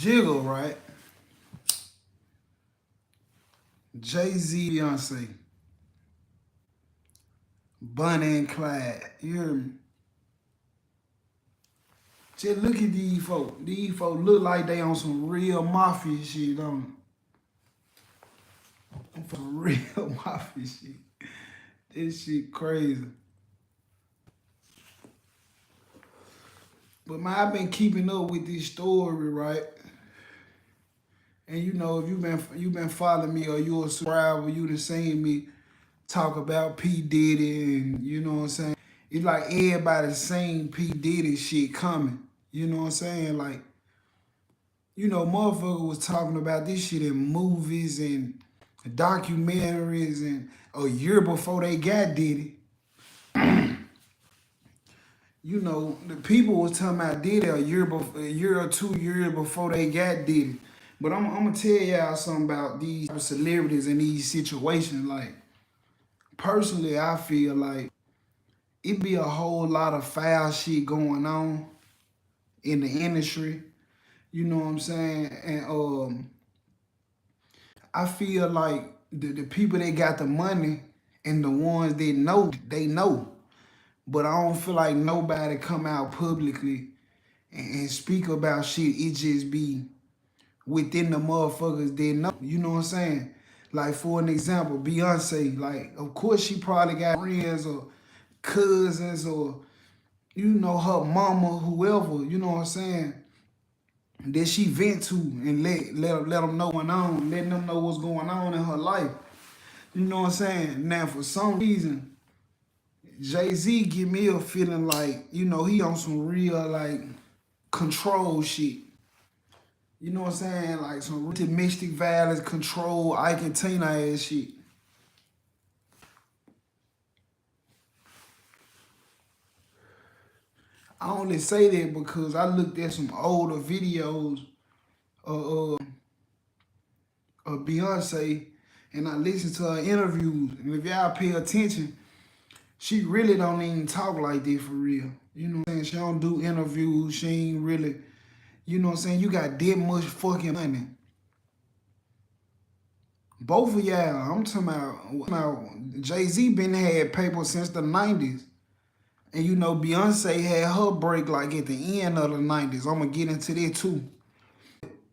Jiggle, right? Jay-Z, Beyonce, Bonnie and Clyde. You hear me? Just look at these folks. These folks look like they on some real mafia shit, don't they? Some real mafia shit. This shit crazy. But man, I've been keeping up with this story, right? And you know, if you've been following me or you're a subscriber, you done seen me talk about P. Diddy and you know what I'm saying? It's like everybody seen P. Diddy shit coming. You know what I'm saying? Like, you know, motherfucker was talking about this shit in movies and documentaries and a year before they got Diddy. You know, the people was talking about Diddy a year or 2 years before they got Diddy. But I'm gonna tell y'all something about these celebrities in these situations. Like, personally, I feel like it be a whole lot of foul shit going on in the industry. You know what I'm saying? And I feel like the people that got the money and the ones that know, they know. But I don't feel like nobody come out publicly and speak about shit. It just be within the motherfuckers that know. You know what I'm saying? Like, for an example, Beyonce, like, of course she probably got friends or cousins or, you know, her mama, whoever, you know what I'm saying, that she vent to and let them know what's going on, letting them know what's going on in her life. You know what I'm saying? Now, for some reason, Jay-Z give me a feeling like, you know, he on some real, like, control shit. You know what I'm saying? Like some real domestic violence, control, Ike and Tina ass shit. I only say that because I looked at some older videos of, of Beyonce and I listened to her interviews. And if y'all pay attention, she really don't even talk like that for real. You know what I'm saying? She don't do interviews. She ain't really, you know what I'm saying? You got that much fucking money. Both of y'all, I'm talking about Jay-Z been had paper since the 90s. And you know, Beyonce had her break like at the end of the 90s. I'm gonna get into that too.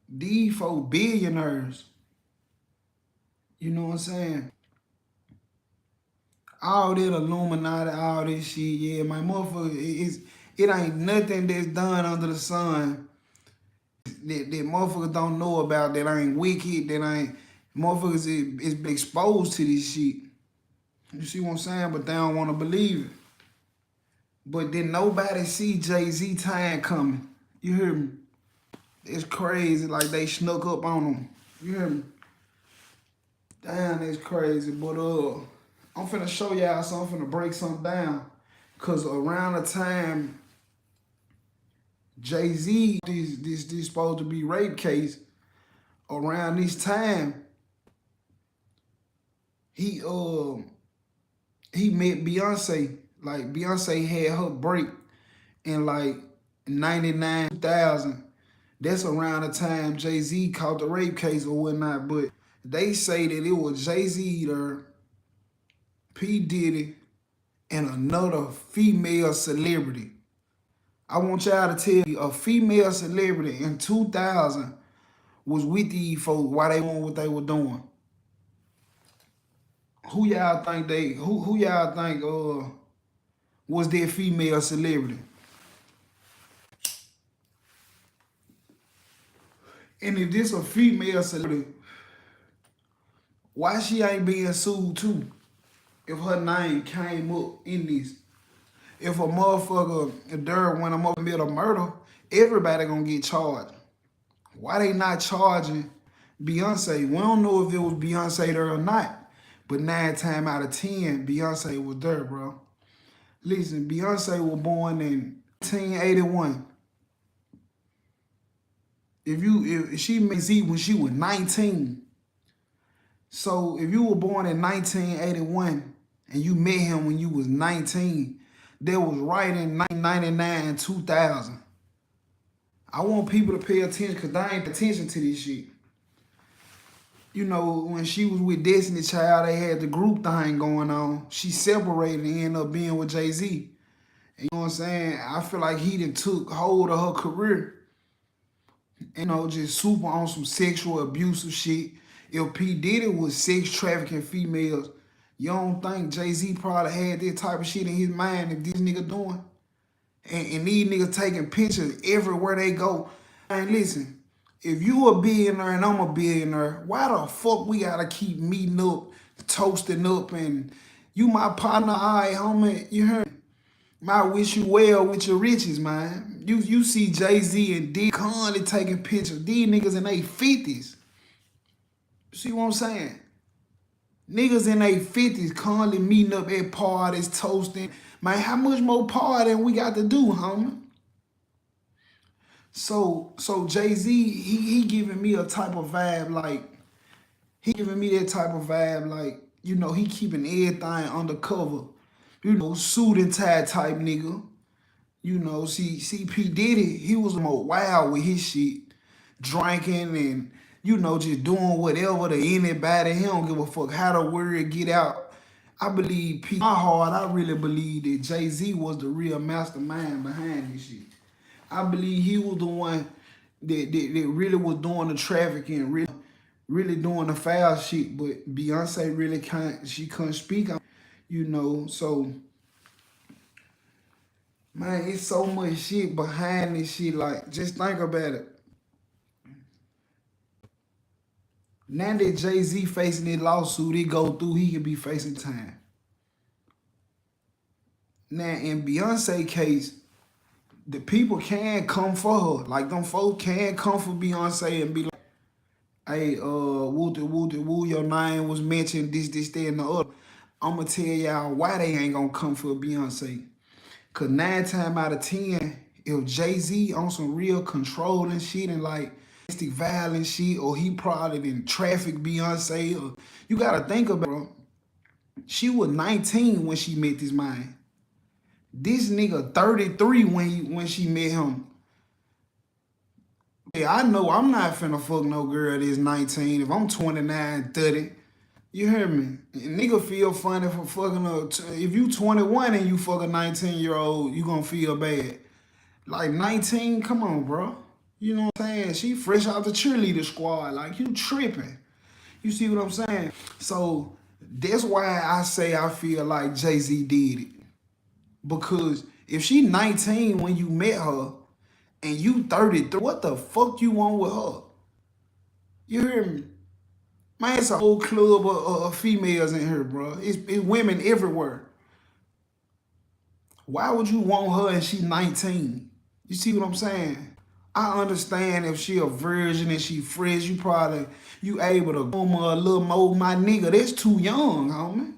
These folk billionaires, you know what I'm saying? All that Illuminati, all this shit, yeah, my motherfucker, it ain't nothing that's done under the sun that motherfuckers don't know about, that ain't wicked, that ain't, motherfuckers is exposed to this shit. You see what I'm saying? But they don't want to believe it. But then nobody see Jay-Z time coming. You hear me? It's crazy, like they snuck up on him. You hear me? Damn, it's crazy. But I'm finna show y'all something, I'm finna break something down. Cause around the time Jay-Z, this supposed to be rape case, around this time, he met Beyonce. Like Beyonce had her break in like 99, 2000. That's around the time Jay-Z caught the rape case or whatnot. But they say that it was Jay-Z there, P. Diddy, and another female celebrity. I want y'all to tell you, a female celebrity in 2000 was with these folks while they doing what they were doing. Who y'all think who y'all think was their female celebrity? And if this a female celebrity, why she ain't being sued too? If her name came up in this. If a motherfucker, when a motherfucker commit a murder, everybody gonna get charged. Why they not charging Beyonce? We don't know if it was Beyonce there or not. But 9 times out of 10, Beyonce was there, bro. Listen, Beyonce was born in 1981. If she met Z when she was 19. So if you were born in 1981 and you met him when you was 19, that was right in 1999 and 2000. I want people to pay attention because they ain't attention to this shit. You know, when she was with Destiny Child, they had the group thing going on. She separated and ended up being with Jay-Z. And you know what I'm saying? I feel like he done took hold of her career. You know, just super on some sexual abusive shit. If P. Diddy was sex trafficking females, you don't think Jay-Z probably had that type of shit in his mind if this nigga doing? And these niggas taking pictures everywhere they go. And listen, if you a billionaire and I'm a billionaire, why the fuck we gotta keep meeting up, toasting up, and you my partner, all right, homie, you heard me? I wish you well with your riches, man. You see Jay-Z and D constantly taking pictures. These niggas in their 50s. You see what I'm saying? Niggas in their 50s constantly meeting up at parties, toasting. Man, how much more partying we got to do, homie? So Jay-Z, he giving me a type of vibe like, he giving me that type of vibe like, you know, he keeping everything undercover. You know, suit and tie type nigga. You know, see P. Diddy, he was more wild with his shit. Drinking and, you know, just doing whatever to anybody. He don't give a fuck how the word get out. I believe, my heart, I really believe that Jay-Z was the real mastermind behind this shit. I believe he was the one that really was doing the trafficking, really doing the foul shit. But Beyonce really she couldn't speak on, you know. So, man, it's so much shit behind this shit. Like, just think about it. Now that Jay-Z facing this lawsuit, he go through, he could be facing time. Now, in Beyonce case, the people can come for her. Like, them folks can come for Beyonce and be like, hey, woo, your name was mentioned, this, that, and the other. I'ma tell y'all why they ain't gonna come for Beyonce. Cause 9 times out of 10, if Jay-Z on some real controlling shit and like domestic violence shit, or he probably didn't traffic Beyonce, or you gotta think about it, bro. She was 19 when she met this man. This nigga 33 when she met him. Yeah, I know I'm not finna fuck no girl that's 19 if I'm 29, 30. You hear me? And nigga feel funny for fucking her. If you 21 and you fuck a 19-year-old, you gonna feel bad. Like 19, come on, bro. You know what I'm saying? She fresh out the cheerleader squad. Like, you tripping. You see what I'm saying? So that's why I say I feel like Jay-Z did it. Because if she 19 when you met her and you 33, what the fuck you want with her? You hear me? Man, it's a whole club of females in here, bro. It's women everywhere. Why would you want her and she 19? You see what I'm saying? I understand if she a virgin and she fresh, you able to groom her a little more. My nigga, that's too young, homie.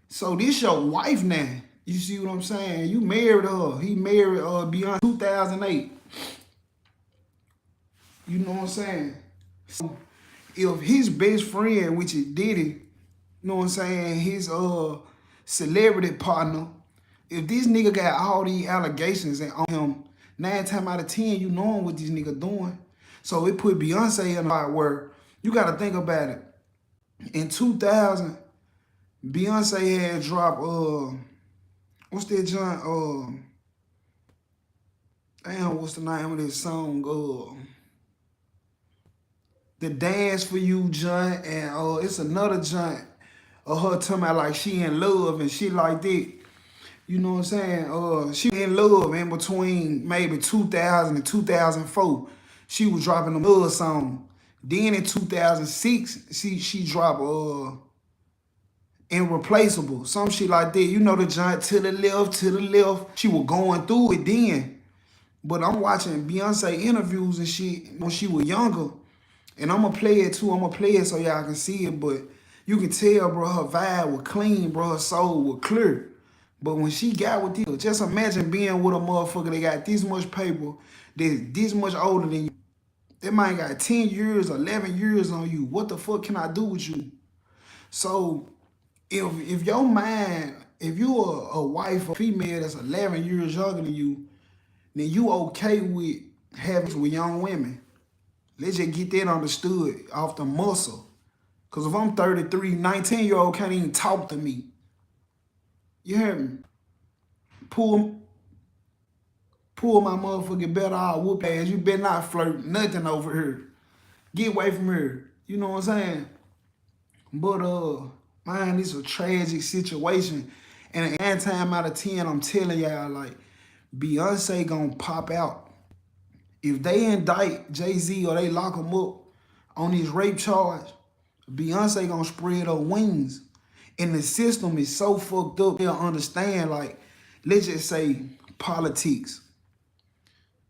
So this your wife now. You see what I'm saying? You married her. He married Beyonce 2008. You know what I'm saying? So if his best friend, which is Diddy, you know what I'm saying, his celebrity partner, if this nigga got all these allegations on him, 9 times out of 10, you knowing what this nigga doing. So it put Beyonce in a spot where you gotta think about it. In 2000, Beyonce had dropped what's that joint? Damn, what's the name of this song? The Dance for You joint, and it's another joint of her talking about like she in love and shit like that. You know what I'm saying? She in love in between maybe 2000 and 2004. She was dropping a love song. Then in 2006, she dropped Irreplaceable, some shit like that. You know the giant to the left. She was going through it then. But I'm watching Beyonce interviews and shit when she was younger. And I'm going to play it too. I'm going to play it so y'all can see it. But you can tell, bro, her vibe was clean, bro. Her soul was clear. But when she got with you, just imagine being with a motherfucker that got this much paper, that's this much older than you. That man got 10 years, 11 years on you. What the fuck can I do with you? So if your mind, if you are a wife or female that's 11 years younger than you, then you okay with having with young women. Let's just get that understood off the muscle. Because if I'm 33, 19-year-old can't even talk to me. You hear me? Pull, pull my motherfucking belt out, whoop ass. You better not flirt nothing over here. Get away from here. You know what I'm saying? But man, this is a tragic situation. And 9 times out of 10, I'm telling y'all, like, Beyonce gonna pop out. If they indict Jay-Z or they lock him up on this rape charge, Beyonce gonna spread her wings. And the system is so fucked up, they'll understand, like, let's just say politics.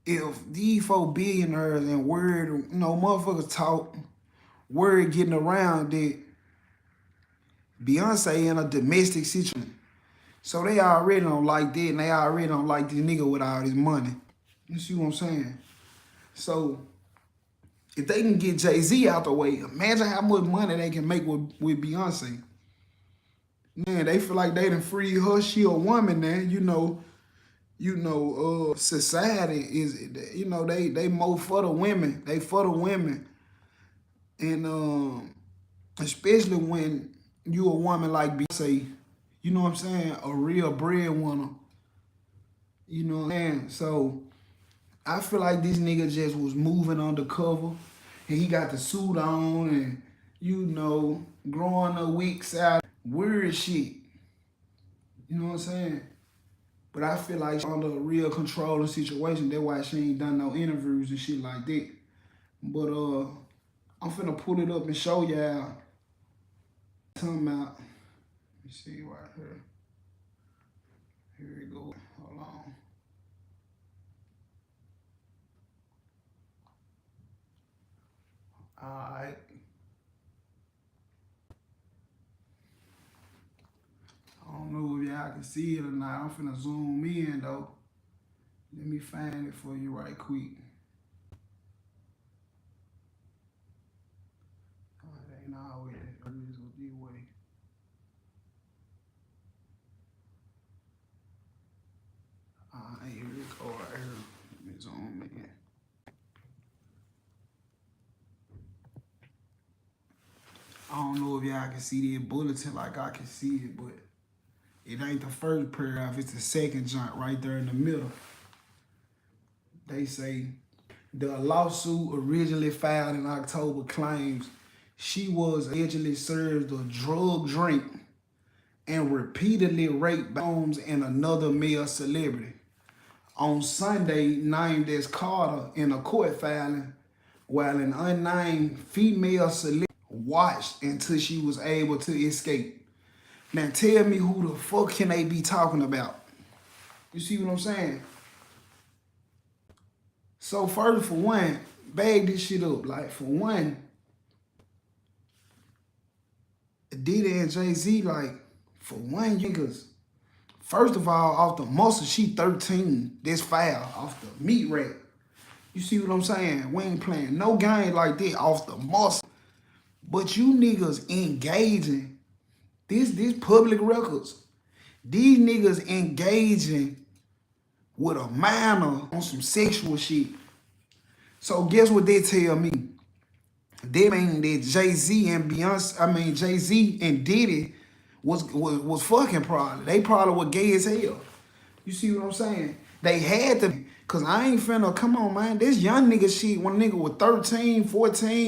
If these 4 billionaires and word, motherfuckers talk, word getting around that Beyonce in a domestic situation. So they already don't like that, and they already don't like this nigga with all this money. You see what I'm saying? So if they can get Jay-Z out the way, imagine how much money they can make with Beyonce. Man, they feel like they done free her. She a woman now, society is, they more for the women. They for the women. And especially when you a woman like Beyonce, you know what I'm saying? A real breadwinner. You know what I'm saying? So I feel like this nigga just was moving undercover, and he got the suit on and, growing the wigs out. Weird shit. You know what I'm saying? But I feel like she's under a real controlling situation. That's why she ain't done no interviews and shit like that. But I'm finna pull it up and show y'all. Talking about, let me see right here. Here we go. Hold on. Alright. I don't know if y'all can see it or not. I'm finna zoom in though. Let me find it for you right quick. Oh, it ain't always this way. Here we go right here. Let me zoom in. I don't know if y'all can see that bulletin like I can see it, but it ain't the first paragraph, it's the second joint right there in the middle. They say, the lawsuit originally filed in October claims she was allegedly served a drug drink and repeatedly raped by Holmes and another male celebrity. On Sunday, named as Carter in a court filing, while an unnamed female celebrity watched until she was able to escape. Now tell me who the fuck can they be talking about? You see what I'm saying? So first, for one, bag this shit up. Like, for one, Diddy and Jay-Z, like, for one, niggas, first of all, off the muscle, she 13. This foul off the meat rack. You see what I'm saying? We ain't playing no game like that off the muscle. But you niggas engaging, this public records. These niggas engaging with a minor on some sexual shit. So guess what they tell me? They mean that Jay-Z and Beyonce, Jay-Z and Diddy was fucking probably. They probably were gay as hell. You see what I'm saying? They had to, cause I ain't finna, come on, man. This young nigga shit, when a nigga was 13, 14,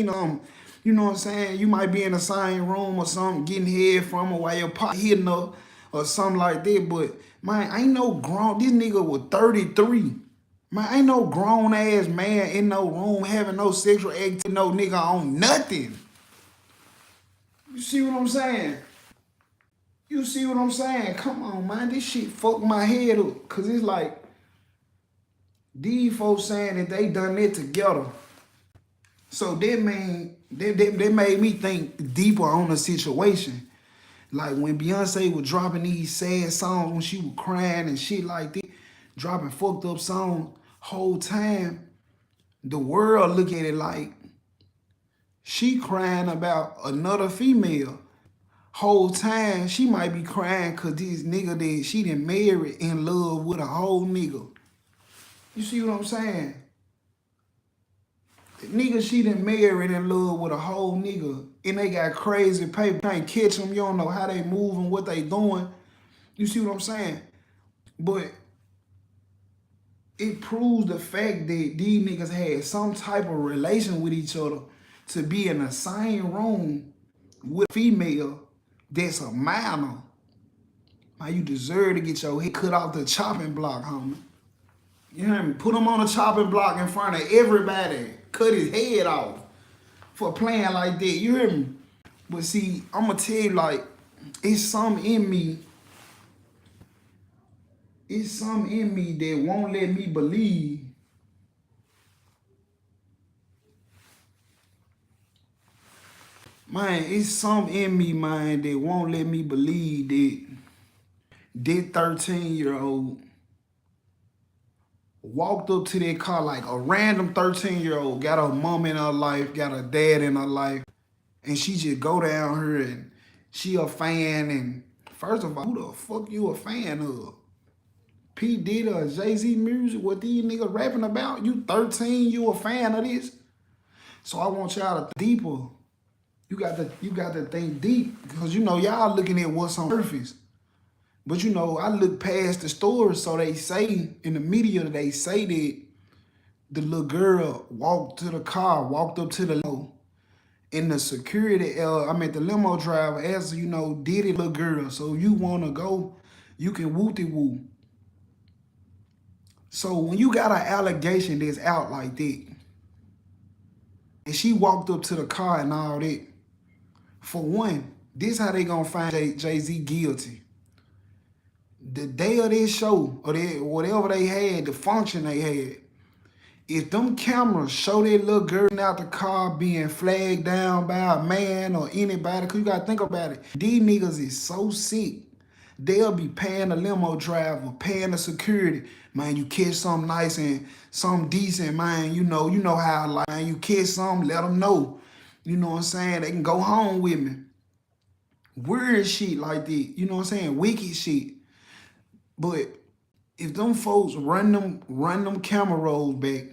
you know what I'm saying? You might be in the same room or something, getting head from her while your pot hitting her or something like that. But, man, ain't no grown, this nigga was 33. Man, ain't no grown ass man in no room having no sexual activity, no nigga on nothing. You see what I'm saying? You see what I'm saying? Come on, man. This shit fucked my head up. Cause it's like, these folks saying that they done it together. So that mean, they made me think deeper on the situation. Like when Beyonce was dropping these sad songs, when she was crying and shit like that, dropping fucked up songs, whole time, the world look at it like she crying about another female. Whole time, she might be crying because this nigga that she done married in love with a whole nigga. You see what I'm saying? The nigga she done married in love with a whole nigga, and they got crazy paper. Can't catch them. You don't know how they move and what they doing. You see what I'm saying? But it proves the fact that these niggas had some type of relation with each other to be in the same room with a female that's a minor. Man, you deserve to get your head cut off the chopping block, homie. You hear me? Put him on a chopping block in front of everybody. Cut his head off for playing like that. You hear me? But see, I'm going to tell you, like, it's something in me. It's something in me that won't let me believe man, it's something in me, man, that won't let me believe that this 13-year-old walked up to that car like a random 13-year-old, got a mom in her life, got a dad in her life, and she just go down here and she a fan. And first of all, who the fuck you a fan of? P. Diddy or Jay-Z music, what these niggas rapping about? You 13, you a fan of this? So I want y'all to think deeper. You got to think deep, because you know y'all looking at what's on the surface. But you know, I look past the story, so they say in the media, they say that the little girl walked up to the limo, and the security, the limo driver asked, you know, did it, little girl? So you wanna go, you can woo-de-woo. So when you got an allegation that's out like that, and she walked up to the car and all that, for one, this how they gonna find Jay-Z guilty. The day of this show, or whatever they had, the function they had, if them cameras show that little girl out the car being flagged down by a man or anybody, because you got to think about it, these niggas is so sick, they'll be paying the limo driver, paying the security. Man, you catch something nice and something decent, man, you know how I like, man, you catch something, let them know. You know what I'm saying? They can go home with me. Weird shit like that, you know what I'm saying? Wicked shit. But if them folks run them camera rolls back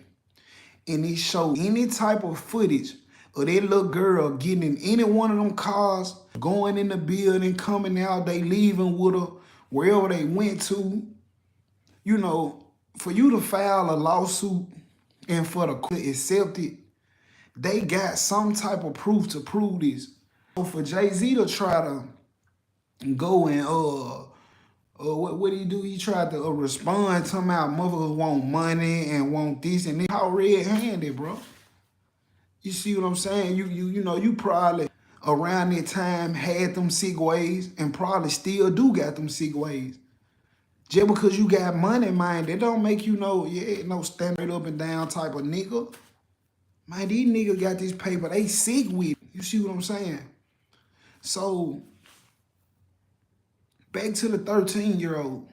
and they show any type of footage of that little girl getting in any one of them cars, going in the building, coming out, they leaving with her, wherever they went to, you know, for you to file a lawsuit and for the court to accept it, they got some type of proof to prove this. So for Jay-Z to try to go and what did he do? He tried to respond to my motherfuckers want money and want this and that. How red-handed, bro? You see what I'm saying? You know, you probably around that time had them sick ways and probably still do got them sick ways. Just because you got money, man, that don't make you no stand up and down type of nigga. Man, these niggas got this paper, they sick with it. You see what I'm saying? So back to the 13-year-old.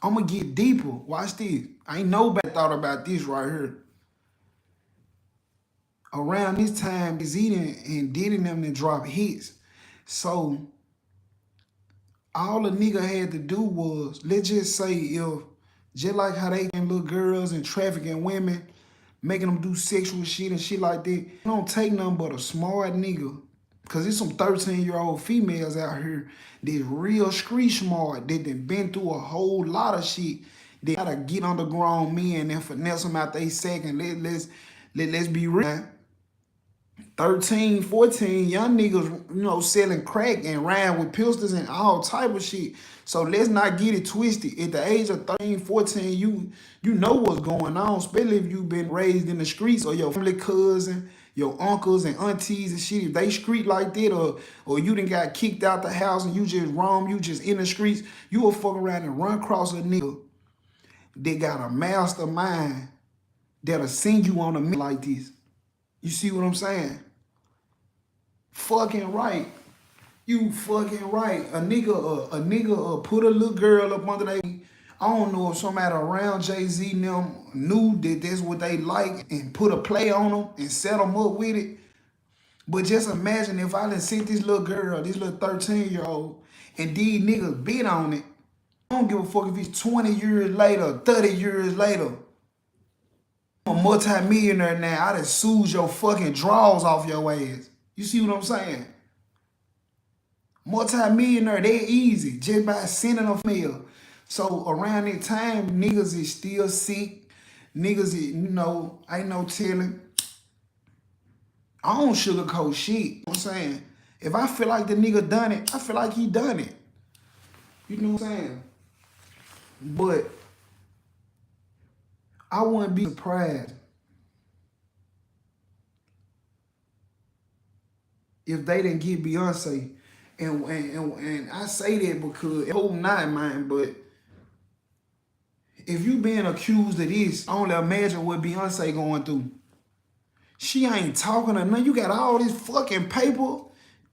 I'm going to get deeper. Watch this. Ain't nobody thought about this right here. Around this time, Zeta and Diddy them to drop hits. So all the nigga had to do was, let's just say, just like how they getting little girls and trafficking women, making them do sexual shit and shit like that, it don't take nothing but a smart nigga. Because there's some 13-year-old females out here that's real street smart, that done been through a whole lot of shit. They gotta get under grown men and finesse them out they second. Let's be real. 13, 14, young niggas, you know, selling crack and riding with pistols and all type of shit. So let's not get it twisted. At the age of 13, 14, you know what's going on, especially if you've been raised in the streets, or your family cousin, your uncles and aunties and shit. If they street like that, or you done got kicked out the house and you just roam, you just in the streets, you will fuck around and run across a nigga that got a mastermind that'll send you on a mission like this. You see what I'm saying? Fucking right. You fucking right. A nigga put a little girl up under they. I don't know if somebody around Jay-Z and them knew that that's what they like and put a play on them and set them up with it. But just imagine if I done sent this little girl, this little 13-year-old, and these niggas bid on it. I don't give a fuck if it's 20 years later, 30 years later. multi-millionaire now. I done sued your fucking drawers off your ass. You see what I'm saying? Multi-millionaire, they easy just by sending a mail. So around that time, niggas is still sick. Niggas is, ain't no telling. I don't sugarcoat shit. You know what I'm saying? If I feel like the nigga done it, I feel like he done it. You know what I'm saying? But I wouldn't be surprised if they didn't get Beyonce. And I say that because it whole not mine, but if you being accused of this, I only imagine what Beyonce going through. She ain't talking to none. You got all this fucking paper.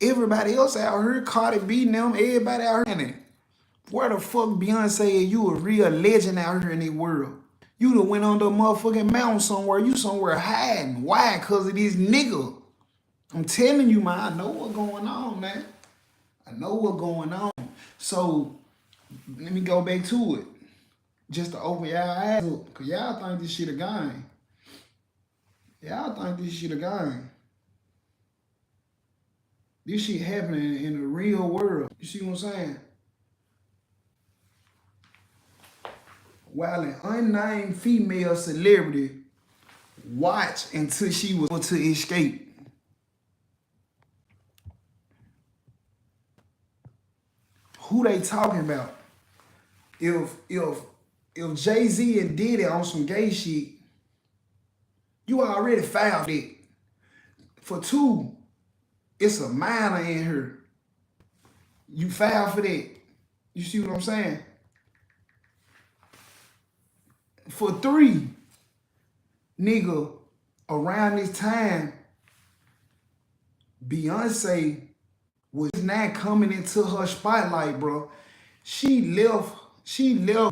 Everybody else out here, Cardi B, them, everybody out here. Where the fuck Beyonce is? You a real legend out here in the world. You done went under a motherfucking mountain somewhere. You somewhere hiding. Why? Because of this nigga. I'm telling you, man, I know what's going on, man. I know what's going on. So, let me go back to it. Just to open y'all eyes up. Because y'all think this shit a game. Y'all think this shit a game. This shit happening in the real world. You see what I'm saying? While an unnamed female celebrity watched until she was able to escape. Who they talking about? If Jay-Z and Diddy on some gay shit, you already filed it. For two, it's a minor in here. You filed for that. You see what I'm saying? For three, nigga, around this time, Beyonce was not coming into her spotlight, bro. She left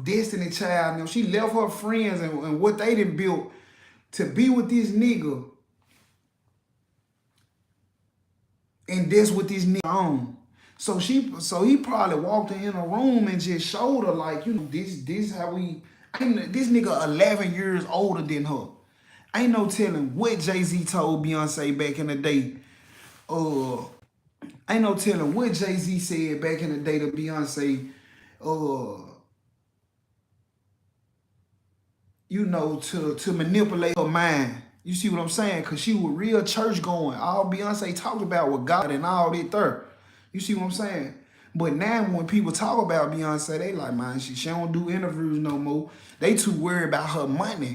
Destiny Child, and she left her friends and what they done built to be with this nigga. And that's what this nigga on. So he probably walked in a room and just showed her like, this how we. This nigga 11 years older than her. Ain't no telling what Jay-Z told Beyonce back in the day. Ain't no telling what Jay-Z said back in the day to Beyonce. To manipulate her mind. You see what I'm saying? Because she was real church going. All Beyonce talked about was God and all that there. You see what I'm saying? But now when people talk about Beyonce, they like, man, she don't do interviews no more. They too worried about her money.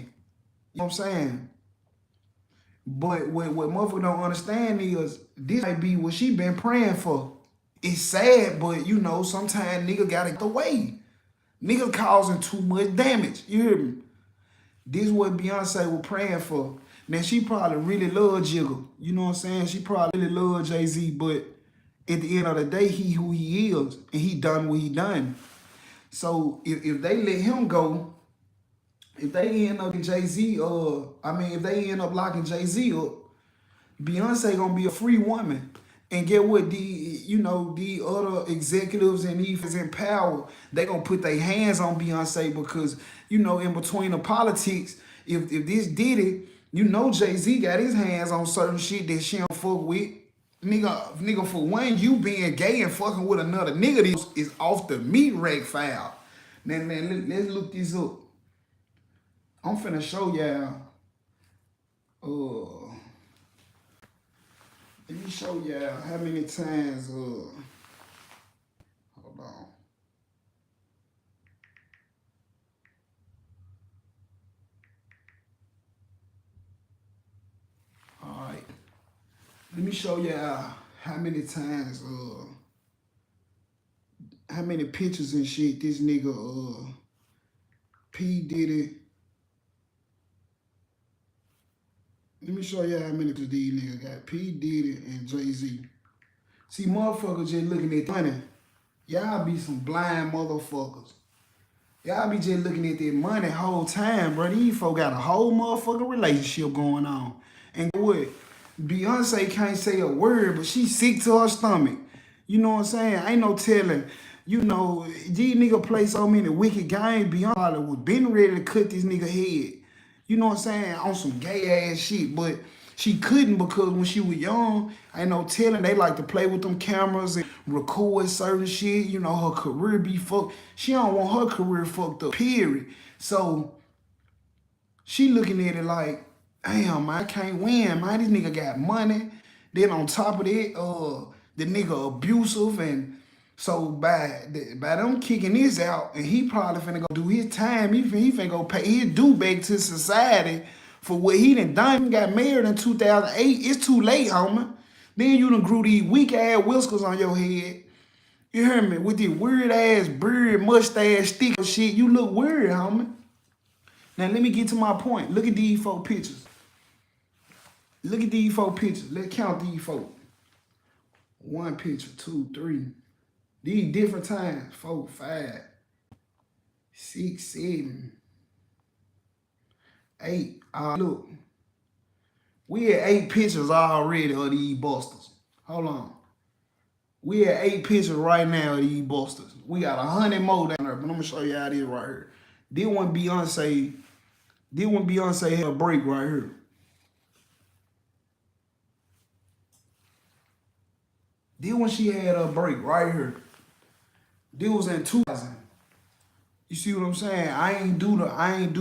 You know what I'm saying? But what motherfuckers don't understand is this might be what she been praying for. It's sad, but sometimes nigga gotta get away. Nigga causing too much damage. You hear me? This is what Beyonce was praying for. Now she probably really loved Jigga. You know what I'm saying? She probably really loved Jay-Z, but at the end of the day, he who he is, and he done what he done. So if they let him go, if they end up in Jay-Z, if they end up locking Jay-Z up, Beyonce gonna be a free woman. And get what the other executives and these in power, they gonna put their hands on Beyonce because in between the politics, if this did it, Jay-Z got his hands on certain shit that she don't fuck with. Nigga, for one, you being gay and fucking with another nigga, this is off the meat rack file. Man, let's look this up. I'm finna show y'all. Let me show y'all how many times. Hold on. All right. Let me show y'all how many times, how many pictures and shit this nigga, P. Diddy. Let me show y'all how many pictures these niggas got. P. Diddy and Jay-Z. See, motherfuckers just looking at money. Y'all be some blind motherfuckers. Y'all be just looking at that money whole time, bro. These folk got a whole motherfucking relationship going on. And what? Beyonce can't say a word, but she sick to her stomach. You know what I'm saying? Ain't no telling. These niggas play so many wicked games. Beyonce was been ready to cut this nigga head. you know what I'm saying, on some gay ass shit. But she couldn't because when she was young, ain't no telling, they like to play with them cameras and record certain shit. You know, her career be fucked. She don't want her career fucked up, period. So she looking at it like, damn, man, I can't win, man. This nigga got money. Then on top of that, the nigga abusive, and so by them kicking this out, and he probably finna go do his time. He finna go pay his due back to society for what he done. He got married in 2008. It's too late, homie. Then you done grew these weak ass whiskers on your head. You hear me? With this weird ass beard, mustache, sticker shit, you look weird, homie. Now let me get to my point. Look at these 4 pictures. Look at these 4 pictures. Let's count these 4. 1 picture, 2, 3. These different times. 4, 5, 6, 7, 8. Look. We had 8 pictures already of these busters. Hold on. We had 8 pictures right now of these busters. We got 100 more down there, but I'm gonna show you how it is right here. This one Beyoncé had a break right here. This one she had a break right here. This was in 2000. You see what I'm saying? I ain't do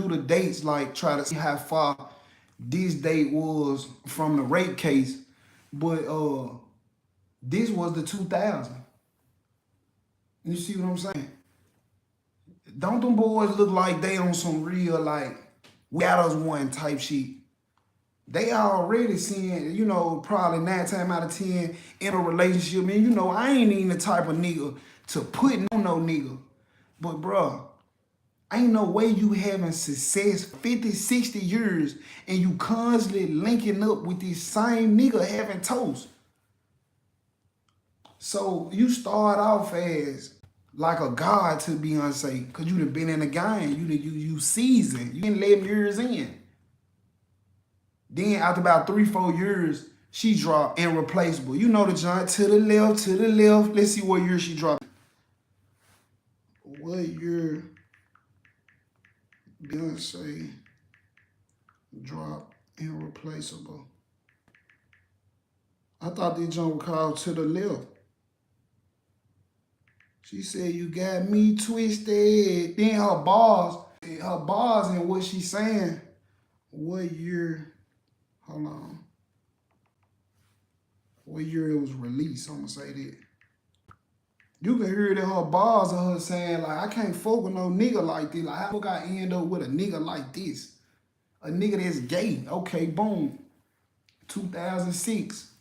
the dates, like try to see how far this date was from the rape case, but this was the 2000. You see what I'm saying? Don't them boys look like they on some real like we got us one type shit? They already seeing, you know, probably 9 times out of 10 in a relationship. And you know, I ain't even the type of nigga to put on no nigga. But bruh, ain't no way you having success 50, 60 years and you constantly linking up with this same nigga having toast. So you start off as like a god to Beyonce because you done been in the game. You seasoned. You didn't 11 years in. Then after about 3, 4 years, she dropped Irreplaceable. You know the joint, to the left, to the left. Let's see what year she dropped. What year Beyonce dropped Irreplaceable? I thought this joint was called To the Left. She said, you got me twisted. Then her bars and what she's saying. What year? Hold on. What year it was released? I'm gonna say that. You can hear that her bars of her saying, like, I can't fuck with no nigga like this. Like, how the fuck I end up with a nigga like this? A nigga that's gay. Okay, boom. 2006.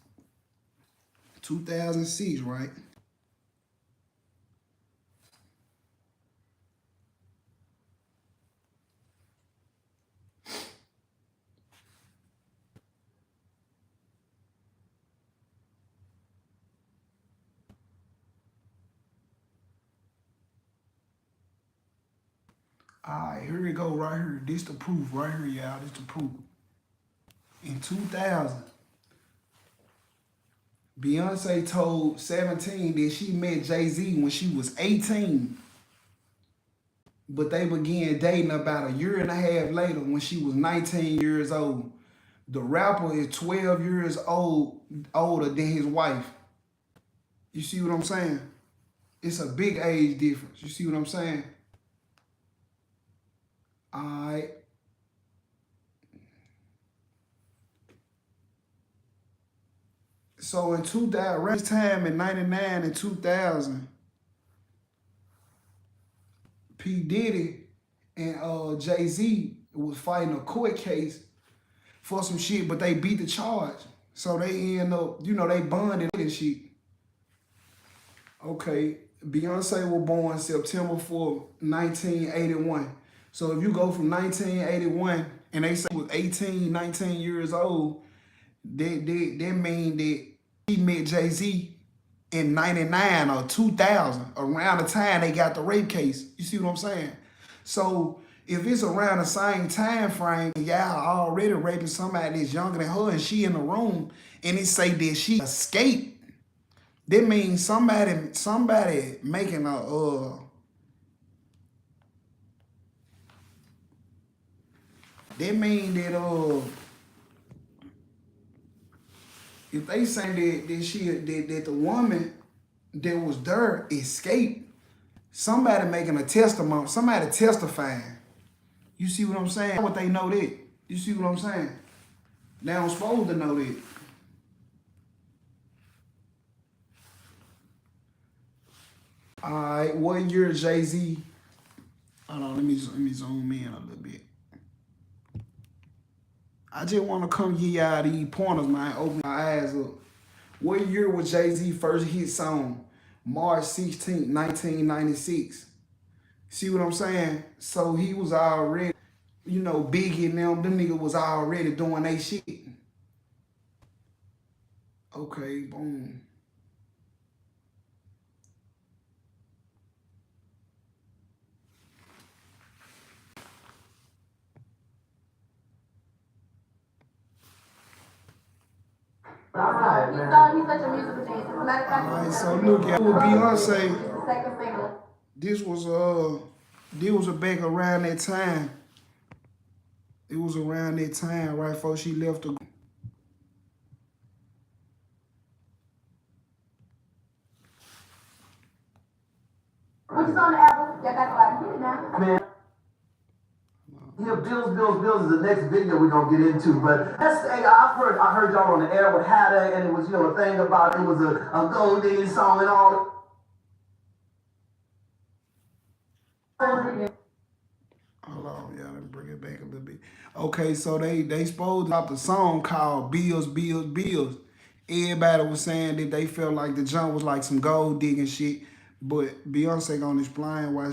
2006, right? All right, here we go right here. This the proof right here, y'all. This the proof. In 2000, Beyonce told 17 that she met Jay-Z when she was 18. But they began dating about a year and a half later when she was 19 years old. The rapper is 12 years older than his wife. You see what I'm saying? It's a big age difference. You see what I'm saying? All right. So in 2000, around this time in 99 and 2000, P. Diddy and Jay-Z was fighting a court case for some shit, but they beat the charge. So they end up, you know, they bonded and shit. Okay, Beyonce was born September 4th, 1981. So if you go from 1981 and they say she was 18, 19 years old, they mean that she met Jay-Z in 99 or 2000, around the time they got the rape case. You see what I'm saying? So if it's around the same time frame, y'all already raping somebody that's younger than her and she in the room, and it say that she escaped, that means somebody making that mean that if they say that the woman that was there escaped, somebody making a testimony, somebody testifying. You see what I'm saying? How would they know that? You see what I'm saying? They don't supposed to know that. All right, what year Jay-Z? Hold on, let me zoom in a little bit. I just want to come give y'all these pointers, man. Open my eyes up. What year was Jay-Z first hit song? March 16th, 1996. See what I'm saying? So he was already, you know, Biggie and them niggas was already doing they shit. Okay, boom. He's such a musical genius. Alright, so look at Beyoncé. This was back around that time. It was around that time right before she left the. What you on the album? Y'all got to like it now. Man. Yeah, Bills is the next video we're gonna get into. But that's hey, I heard y'all on the air with Hatta, and it was a thing about it was a gold digging song and all. Hold on, yeah, let me bring it back a little bit. Okay, so they supposed to drop a song called Bills, Bills, Bills. Everybody was saying that they felt like the jump was like some gold digging shit, but Beyonce gonna explain why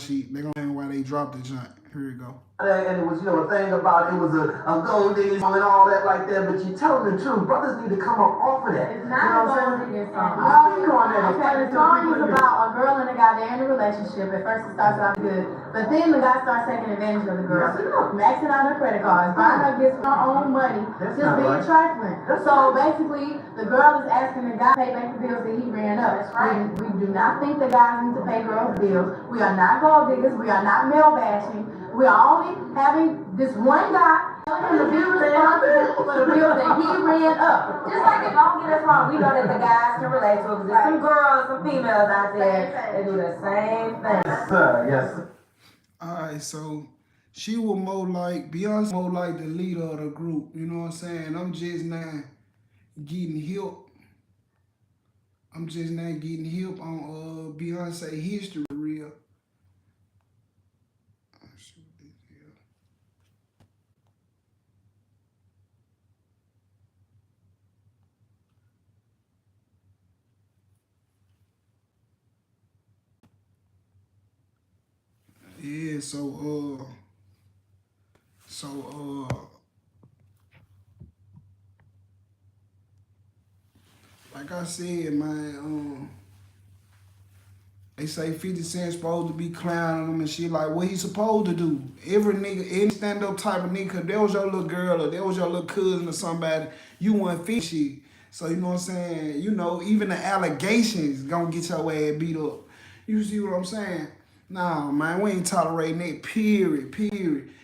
they dropped the jump. Here we go. And it was a thing about it was a gold digging song and all that like that. But you tell them the truth, brothers need to come up off of that. It's not a gold digging song. The song is about a girl and a guy. They're in a relationship. At first it starts out good, but then the guy starts taking advantage of the girl, maxing out her credit cards, buying her gifts with her own money, just being trifling. So basically, the girl is asking the guy to pay back the bills that he ran up. We do not think the guys need to pay girls' bills. We are not gold diggers. We are not male bashing. We are only having this one guy to be responsible for the bills that he ran up. Just like, don't get us wrong, we know that the guys can relate to it. There's some girls, some females out there that do the same thing. Yes, sir. Yes, sir. All right, so she was more like Beyonce, more like the leader of the group. You know what I'm saying? I'm just not getting help. I'm just not getting help on Beyonce history real. Yeah, so like I said, man, they say 50 Cent supposed to be clowning them and shit. Like, what he supposed to do? Every nigga, any stand-up type of nigga, that was your little girl or that was your little cousin or somebody, you want 50 shit. So, you know what I'm saying? You know, even the allegations gonna get your ass beat up. You see what I'm saying? Nah, man, we ain't tolerating that, period.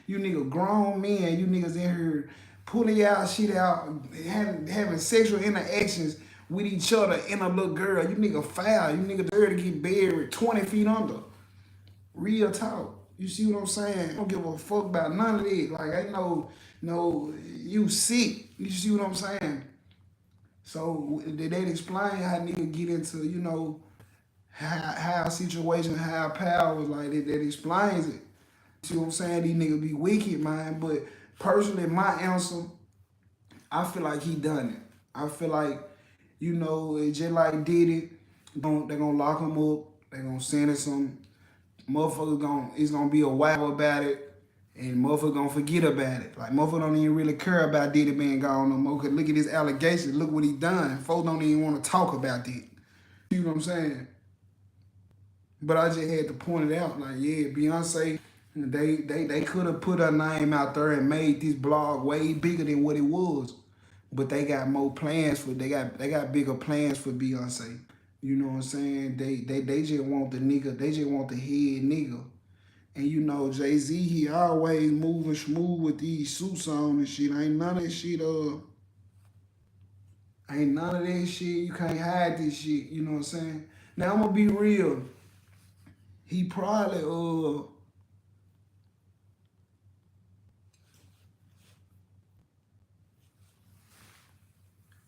You niggas grown men, you niggas in here pulling y'all shit out, having sexual interactions with each other and a little girl. You nigga foul. You nigga deserve to get buried 20 feet under. Real talk. You see what I'm saying? I don't give a fuck about none of that. Like, ain't no, you sick. You see what I'm saying? So they explain how niggas get into, you know, how situation, how power is like that explains it. See what I'm saying? These niggas be wicked, man. But personally, my answer, I feel like he done it. I feel like, you know, it just like Diddy, they're gonna lock him up, they're gonna send it some motherfuckers it's gonna be a while about it, and motherfuckers gonna forget about it. Like, motherfuckers don't even really care about Diddy being gone no more, cause look at his allegations, look what he done. Folks don't even wanna talk about that. You know what I'm saying? But I just had to point it out, like, yeah, Beyonce, they could have put her name out there and made this blog way bigger than what it was. But they got more plans they got bigger plans for Beyonce. You know what I'm saying? They just want the nigga, they just want the head nigga. And you know, Jay-Z, he always moving smooth with these suits on and shit. Ain't none of that shit, ain't none of that shit. You can't hide this shit, you know what I'm saying? Now I'm gonna be real. He probably,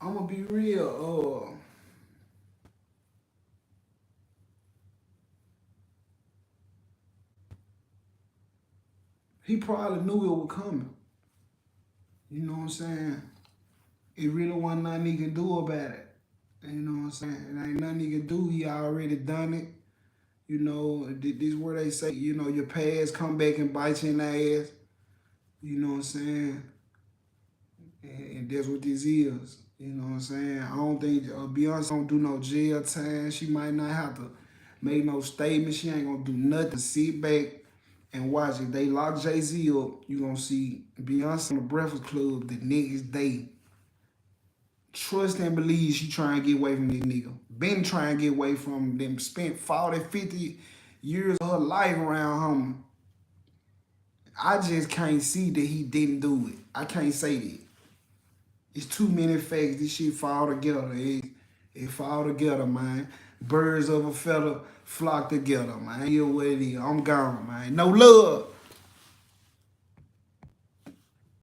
I'm gonna be real, he probably knew it was coming. You know what I'm saying? It really wasn't nothing he can do about it. You know what I'm saying? It ain't nothing he can do. He already done it. You know, this is where they say, you know, your past come back and bite you in the ass. You know what I'm saying? And that's what this is. You know what I'm saying? I don't think Beyonce don't do no jail time. She might not have to make no statement. She ain't gonna do nothing. Sit back and watch it. They lock Jay-Z up. You gonna see Beyonce on the Breakfast Club the next day. Trust and believe she trying to get away from this nigga. Been trying to get away from them. Spent 40, 50 years of her life around him. I just can't see that he didn't do it. I can't say that. It's too many facts. This shit fall together. It fall together, man. Birds of a feather flock together, man. You know what it is. I'm gone, man. No love.